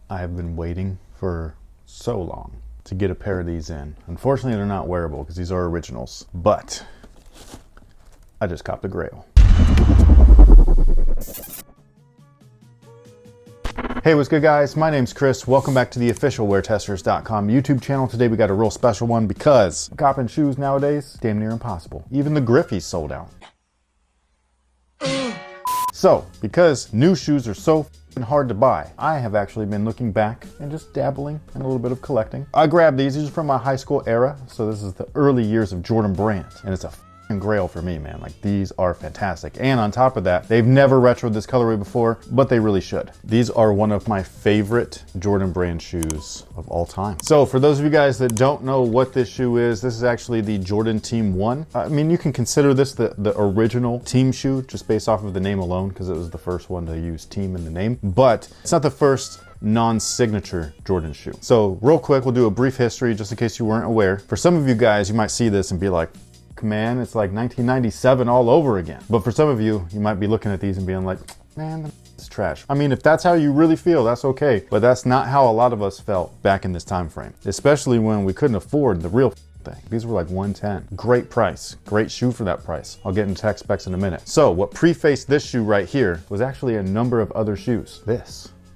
I have been waiting for so long to get a pair of these in. Unfortunately, they're not wearable because these are originals, but I just copped a Grail. Hey, what's good guys? My name's Chris. Welcome back to the official WearTesters.com YouTube channel. Today we got a real special one because copping shoes nowadays, damn near impossible. Even the Griffies sold out. So, because new shoes are so hard to buy, I have actually been looking back and just dabbling in a little bit of collecting. I grabbed these are from my high school era, so this is the early years of Jordan brand, and it's a Grail for me, man. Like, these are fantastic. And on top of that, they've never retroed this colorway before, but they really should. These are one of my favorite Jordan brand shoes of all time. So for those of you guys that don't know what this shoe is, this is actually the Jordan Team 1. I mean, you can consider this the original team shoe just based off of the name alone, because it was the first one to use team in the name, but it's not the first non-signature Jordan shoe. So real quick, we'll do a brief history just in case you weren't aware. For some of you guys, you might see this and be like, man, it's like 1997 all over again. But for some of you, you might be looking at these and being like, man, it's trash. I mean, if that's how you really feel, that's okay. But that's not how a lot of us felt back in this time frame, especially when we couldn't afford the real thing. These were like $110. Great price, great shoe for that price. I'll get into tech specs in a minute. So what prefaced this shoe right here was actually a number of other shoes.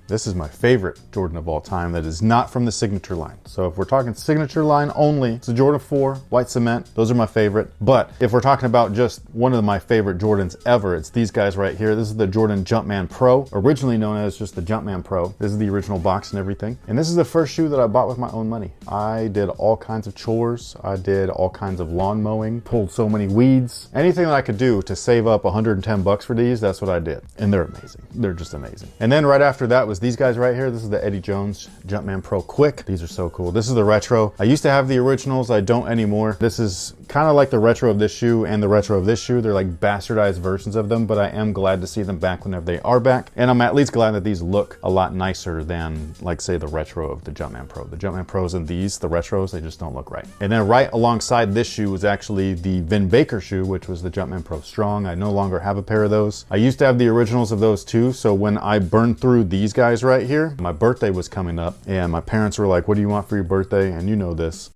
This is my favorite Jordan of all time that is not from the signature line. So if we're talking signature line only, it's the Jordan 4, white cement. Those are my favorite. But if we're talking about just one of my favorite Jordans ever, it's these guys right here. This is the Jordan Jumpman Pro, originally known as just the Jumpman Pro. This is the original box and everything. And this is the first shoe that I bought with my own money. I did all kinds of chores. I did all kinds of lawn mowing, pulled so many weeds. Anything that I could do to save up 110 bucks for these, that's what I did. And they're amazing. They're just amazing. And then right after that was these guys right here. This is the Eddie Jones Jumpman Pro Quick. These are so cool. This is the retro. I used to have the originals. I don't anymore. This is kind of like the retro of this shoe and the retro of this shoe. They're like bastardized versions of them, but I am glad to see them back whenever they are back. And I'm at least glad that these look a lot nicer than, like, say, the retro of the Jumpman Pro. The Jumpman Pros and these, the retros, they just don't look right. And then right alongside this shoe was actually the Vin Baker shoe, which was the Jumpman Pro Strong. I no longer have a pair of those. I used to have the originals of those too, so when I burned through these guys right here, my birthday was coming up and my parents were like, what do you want for your birthday? And you know this.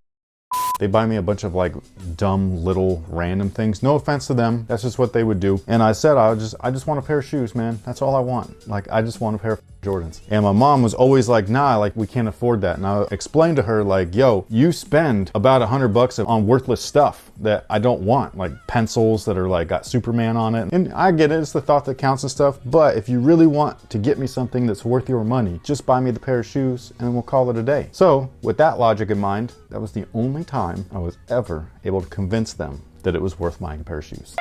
They buy me a bunch of like dumb little random things. No offense to them. That's just what they would do. And I said, I just want a pair of shoes, man. That's all I want. Like, I just want a pair of Jordans. And my mom was always like, nah, like, we can't afford that. And I explained to her, like, yo, you spend about $100 on worthless stuff that I don't want, like pencils that are like got Superman on it. And I get it, it's the thought that counts and stuff. But if you really want to get me something that's worth your money, just buy me the pair of shoes and we'll call it a day. So with that logic in mind, that was the only time I was ever able to convince them that it was worth buying a pair of shoes.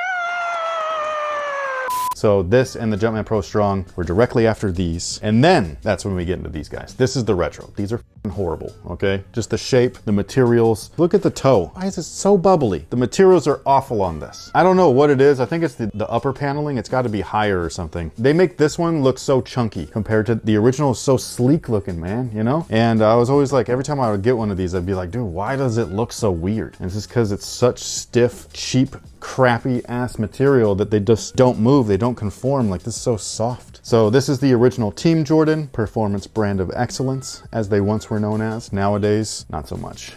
So this and the Jumpman Pro Strong were directly after these. And then that's when we get into these guys. This is the retro. These are horrible, okay? Just the shape, the materials. Look at the toe. Why is it so bubbly? The materials are awful on this. I don't know what it is. I think it's the upper paneling. It's got to be higher or something. They make this one look so chunky compared to the original. Is so sleek looking, man, you know? And I was always like, every time I would get one of these, I'd be like, dude, why does it look so weird? And it's just because it's such stiff, cheap, crappy ass material that they just don't move. They don't conform. Like, this is so soft. So this is the original Team Jordan, performance brand of excellence, as they once were known as. Nowadays, not so much.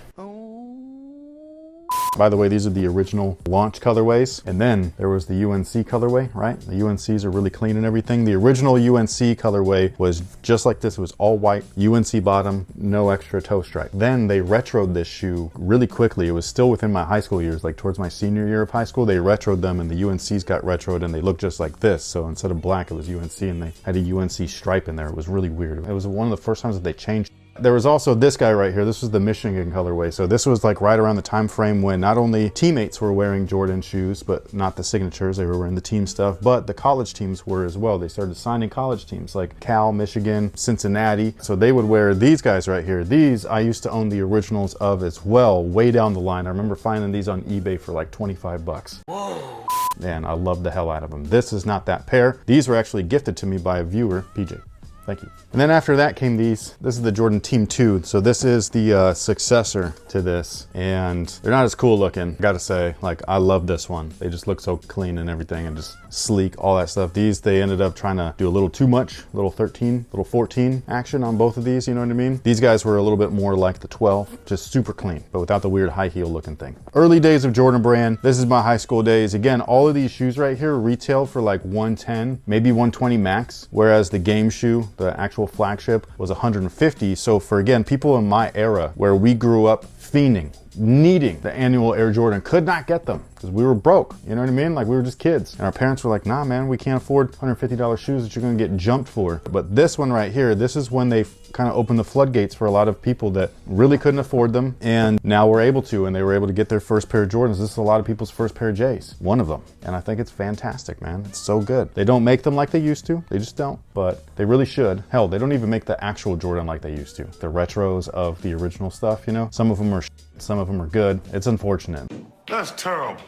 By the way, these are the original launch colorways. And then there was the UNC colorway, right? The UNCs are really clean and everything. The original UNC colorway was just like this. It was all white, UNC bottom, no extra toe stripe. Then they retroed this shoe really quickly. It was still within my high school years, like towards my senior year of high school. They retroed them and the UNCs got retroed and they looked just like this. So instead of black, it was UNC and they had a UNC stripe in there. It was really weird. It was one of the first times that they changed. There was also this guy right here. This was the Michigan colorway. So this was like right around the time frame when not only teammates were wearing Jordan shoes, but not the signatures, they were wearing the team stuff, but the college teams were as well. They started signing college teams like Cal, Michigan, Cincinnati. So they would wear these guys right here. These I used to own the originals of as well, way down the line. I remember finding these on eBay for like 25 bucks. Whoa. Man, I love the hell out of them. This is not that pair. These were actually gifted to me by a viewer, PJ. Thank you. And then after that came these. This is the Jordan Team 2. So this is the successor to this. And they're not as cool looking, gotta say. Like, I love this one. They just look so clean and everything and just sleek, all that stuff. These, they ended up trying to do a little too much, little 13, little 14 action on both of these, you know what I mean? These guys were a little bit more like the 12, just super clean, but without the weird high heel looking thing. Early days of Jordan Brand. This is my high school days. Again, all of these shoes right here retailed for like 110, maybe 120 max, whereas the game shoe, the actual flagship, was 150. So for, again, people in my era where we grew up fiending, needing the annual Air Jordan, could not get them because we were broke, you know what I mean? Like, we were just kids. And our parents were like, nah, man, we can't afford $150 shoes that you're gonna get jumped for. But this one right here, this is when they kind of opened the floodgates for a lot of people that really couldn't afford them, and now we're able to, and they were able to get their first pair of Jordans. This is a lot of people's first pair of J's, one of them. And I think it's fantastic, man. It's so good. They don't make them like they used to. They just don't, but they really should. Hell, they don't even make the actual Jordan like they used to. The retros of the original stuff, you know? Some of them are some of them are good. It's unfortunate. That's terrible.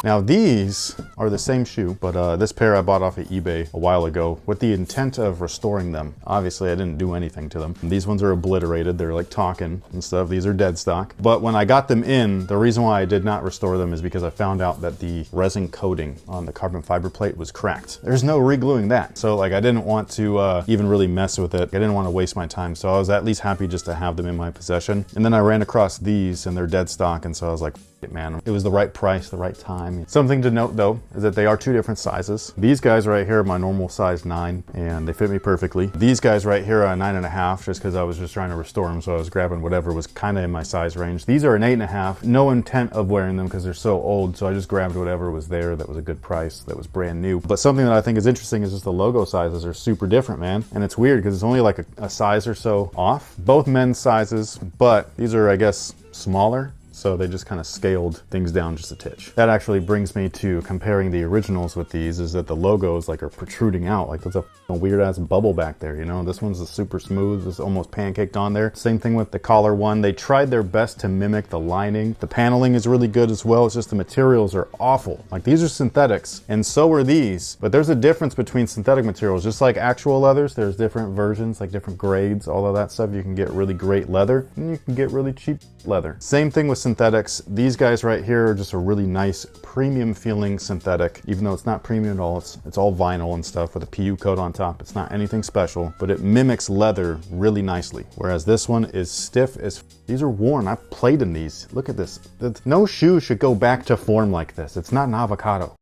Now these are the same shoe, but this pair I bought off of eBay a while ago with the intent of restoring them. Obviously I didn't do anything to them. These ones are obliterated, they're like talking and stuff. These are dead stock. But when I got them in, the reason why I did not restore them is because I found out that the resin coating on the carbon fiber plate was cracked. There's no re-gluing that. So like, I didn't want to even really mess with it. I didn't want to waste my time. So I was at least happy just to have them in my possession. And then I ran across these and they're dead stock. And so I was like, man, it was the right price, the right time. Something to note though is that they are two different sizes. These guys right here are my normal size 9 and they fit me perfectly. These guys right here are a 9.5 just because I was just trying to restore them, so I was grabbing whatever was kind of in my size range. These are an 8.5. No intent of wearing them because they're so old, so I just grabbed whatever was there that was a good price, that was brand new. But something that I think is interesting is just the logo sizes are super different, man. And it's weird because it's only like a size or so off. Both men's sizes, but these are, I guess, smaller. So they just kind of scaled things down just a titch. That actually brings me to comparing the originals with these, is that the logos like are protruding out. Like, there's a weird ass bubble back there, you know? This one's a super smooth, it's almost pancaked on there. Same thing with the collar one. They tried their best to mimic the lining. The paneling is really good as well. It's just the materials are awful. Like, these are synthetics and so are these, but there's a difference between synthetic materials. Just like actual leathers, there's different versions, like different grades, all of that stuff. You can get really great leather and you can get really cheap leather. Same thing with synthetics. These guys right here are just a really nice premium feeling synthetic, even though it's not premium at all. It's all vinyl and stuff with a PU coat on top. It's not anything special, but it mimics leather really nicely. Whereas this one is stiff as these are worn. I've played in these. Look at this. No shoe should go back to form like this. It's not an avocado.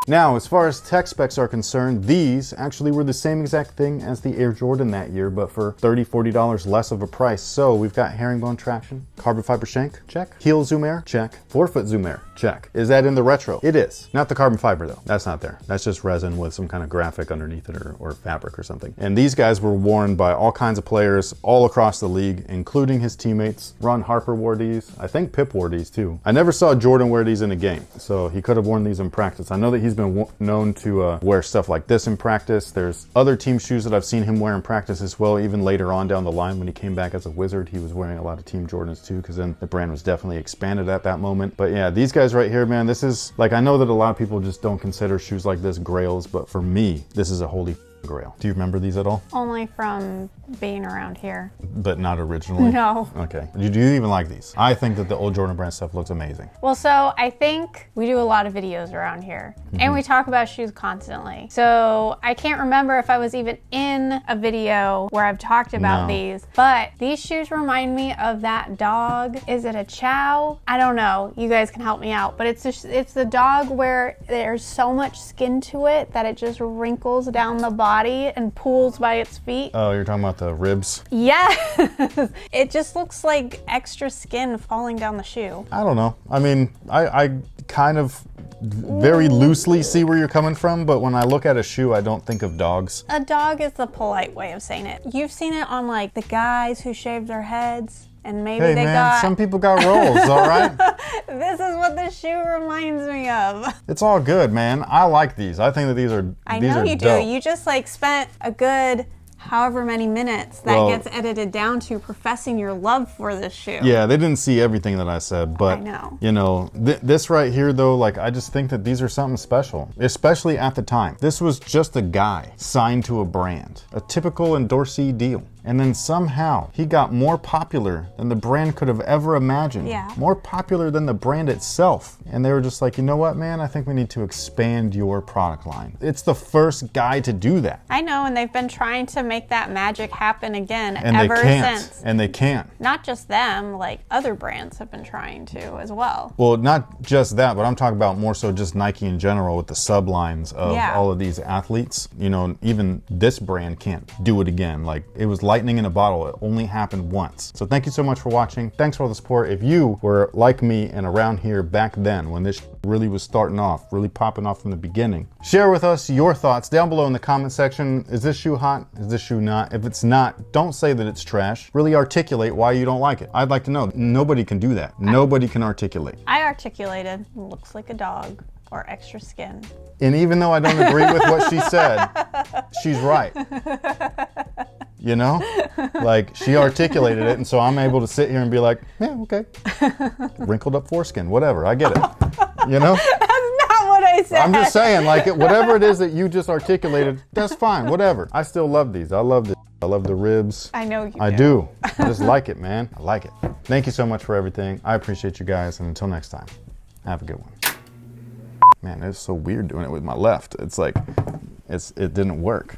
Now, as far as tech specs are concerned, these actually were the same exact thing as the Air Jordan that year, but for $30, $40 less of a price. So we've got herringbone traction, carbon fiber shank, check. Heel zoom air, check. Forefoot zoom air, check. Is that in the retro? It is. Not the carbon fiber though. That's not there. That's just resin with some kind of graphic underneath it or fabric or something. And these guys were worn by all kinds of players all across the league, including his teammates. Ron Harper wore these. I think Pip wore these too. I never saw Jordan wear these in a game, so he could have worn these in practice. I know that he's been known to wear stuff like this in practice. There's other team shoes that I've seen him wear in practice as well. Even later on down the line when he came back as a Wizard, he was wearing a lot of Team Jordans too, because then the brand was definitely expanded at that moment. But yeah, these guys right here, man, this is like, I know that a lot of people just don't consider shoes like this grails, but for me, this is a holy grail. Do you remember these at all? Only from being around here. But not originally? No. Okay. Do you even like these? I think that the old Jordan brand stuff looks amazing. Well, so I think we do a lot of videos around here and we talk about shoes constantly. So I can't remember if I was even in a video where I've talked about these, but these shoes remind me of that dog. Is it a chow? I don't know. You guys can help me out, but it's the dog where there's so much skin to it that it just wrinkles down the body and pulls by its feet. Oh, you're talking about the ribs? Yes. It just looks like extra skin falling down the shoe. I don't know. I mean, I kind of very loosely see where you're coming from, but when I look at a shoe, I don't think of dogs. A dog is the polite way of saying it. You've seen it on like the guys who shave their heads. And maybe hey, they man, got... some people got rolls, all right? This is what the shoe reminds me of. It's all good, man. I like these. I think that these are I know you dope. do. You just like spent a good however many minutes that gets edited down to professing your love for this shoe. Yeah, they didn't see everything that I said, but I know. you know, this right here though, like I just think that these are something special, especially at the time. This was just a guy signed to a brand, a typical endorsee deal. And then somehow he got more popular than the brand could have ever imagined. Yeah. More popular than the brand itself. And they were just like, you know what, man, I think we need to expand your product line. It's the first guy to do that. I know, and they've been trying to make that magic happen again And ever they can't. since. And they can't. Not just them, like other brands have been trying to as well. Well, not just that, but I'm talking about more so just Nike in general with the sublines of all of these athletes. You know, even this brand can't do it again. Like, it was lightning in a bottle. It only happened once. So thank you so much for watching. Thanks for all the support. If you were like me and around here back then when this really was starting off, really popping off from the beginning, share with us your thoughts down below in the comment section. Is this shoe hot? Is this shoe not? If it's not, don't say that it's trash. Really articulate why you don't like it. I'd like to know. Nobody can do that. Nobody can articulate. I articulated, looks like a dog or extra skin. And even though I don't agree with what she said, she's right. You know, like she articulated it, and so I'm able to sit here and be like, yeah, okay, wrinkled up foreskin, whatever, I get it. You know, That's not what I said. I'm just saying, like, whatever it is that you just articulated, that's fine, whatever. I still love these. I love this. I love the ribs. I know you I do. I just like it, man. I like it. Thank you so much for everything. I appreciate you guys, and until next time, have a good one. Man, it's so weird doing it with my left. It's like, it didn't work.